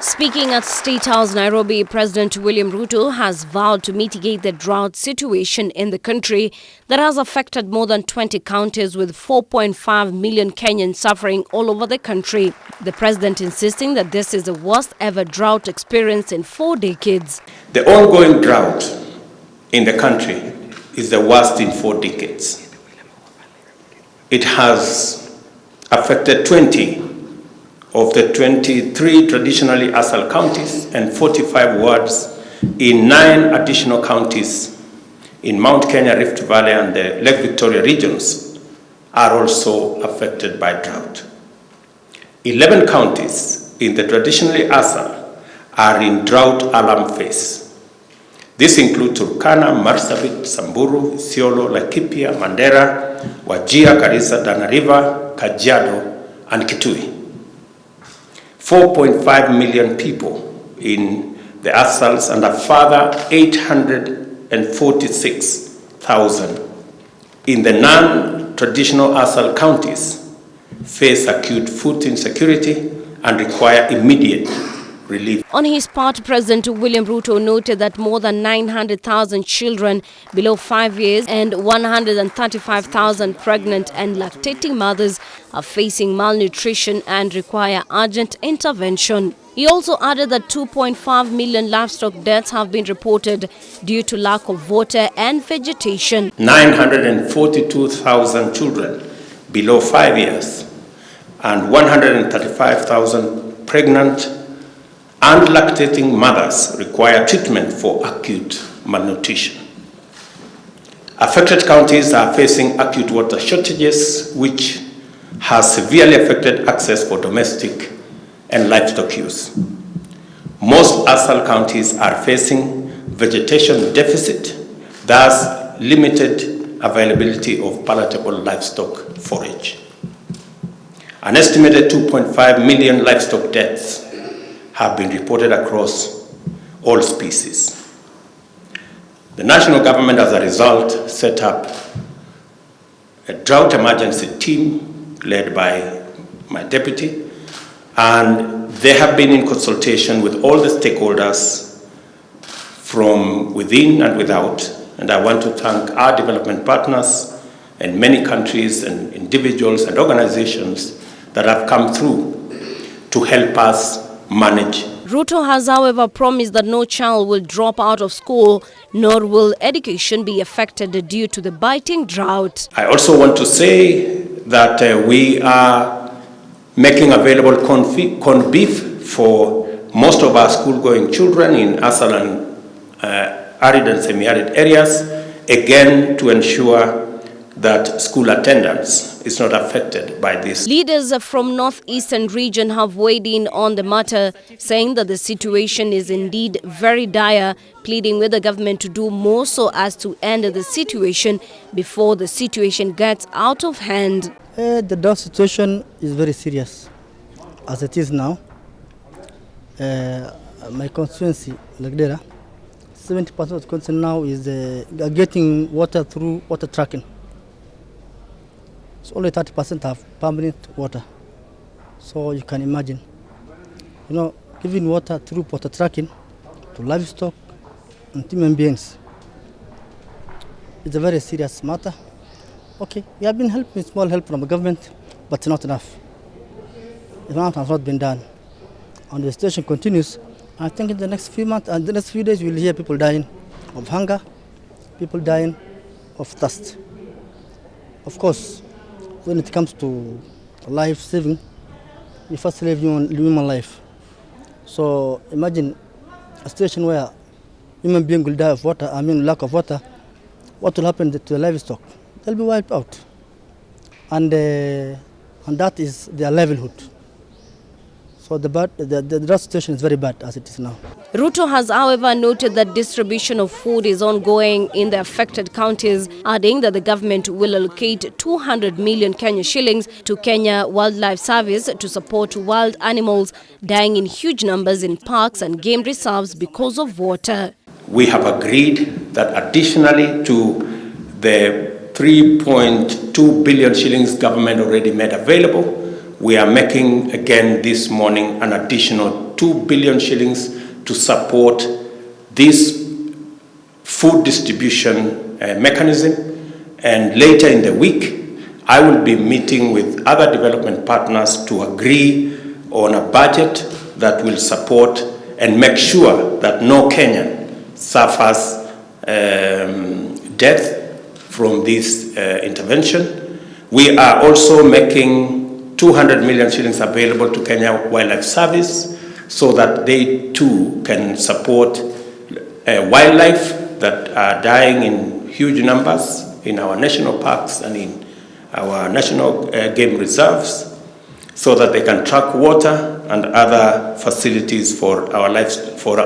Speaking at State House, Nairobi, President William Ruto has vowed to mitigate the drought situation in the country that has affected more than 20 counties with 4.5 million Kenyans suffering all over the country. The president insisting that this is the worst ever drought experienced in 4 decades. The ongoing drought in the country is the worst in 4 decades. It has affected 20 of the 23 traditionally Asal counties and 45 wards in 9 additional counties in Mount Kenya, Rift Valley and the Lake Victoria regions are also affected by drought. 11 counties in the traditionally Asal are in drought alarm phase. This includes Turkana, Marsabit, Samburu, Isiolo, Laikipia, Mandera, Wajir, Garissa, Tana River, Kajiado and Kitui. 4.5 million people in the Asals and a further 846,000 in the non-traditional Asal counties face acute food insecurity and require immediate relief. On his part, President William Ruto noted that more than 900,000 children below 5 years and 135,000 pregnant and lactating mothers are facing malnutrition and require urgent intervention. He also added that 2.5 million livestock deaths have been reported due to lack of water and vegetation. 942,000 children below 5 years and 135,000 pregnant and lactating mothers require treatment for acute malnutrition. Affected counties are facing acute water shortages, which has severely affected access for domestic and livestock use. Most Asal counties are facing vegetation deficit, thus limited availability of palatable livestock forage. An estimated 2.5 million livestock deaths have been reported across all species. The national government, as a result, set up a drought emergency team led by my deputy, and they have been in consultation with all the stakeholders from within and without, and I want to thank our development partners and many countries and individuals and organizations that have come through to help us manage. Ruto has, however, promised that no child will drop out of school, nor will education be affected due to the biting drought. I also want to say that we are making available corned beef for most of our school-going children in Asal and arid and semi-arid areas, again to ensure that school attendance is not affected by this. Leaders from northeastern region have weighed in on the matter, saying that the situation is indeed very dire, pleading with the government to do more so as to end the situation before the situation gets out of hand. The drought situation is very serious as it is now. My constituency, Lagdera, 70% of the constituency now is getting water through water trucking. So only 30% have permanent water. So you can imagine, giving water through water trucking to livestock and human beings is a very serious matter. Okay, we have been helping, small help from the government, but not enough. The amount has not been done. And the situation continues. I think in the next few months and the next few days, we will hear people dying of hunger, people dying of thirst. Of course, when it comes to life saving, we first save human life. So imagine a situation where human being will die of water, lack of water. What will happen to the livestock? They'll be wiped out. And that is their livelihood. So the drought situation is very bad as it is now. Ruto has, however, noted that distribution of food is ongoing in the affected counties, adding that the government will allocate 200 million Kenya shillings to Kenya Wildlife Service to support wild animals dying in huge numbers in parks and game reserves because of water. We have agreed that additionally to the 3.2 billion shillings government already made available, we are making again this morning an additional 2 billion shillings to support this food distribution mechanism. And later in the week, I will be meeting with other development partners to agree on a budget that will support and make sure that no Kenyan suffers death from this intervention. We are also making 200 million shillings available to Kenya Wildlife Service so that they too can support wildlife that are dying in huge numbers in our national parks and in our national game reserves, so that they can track water and other facilities for our lives, for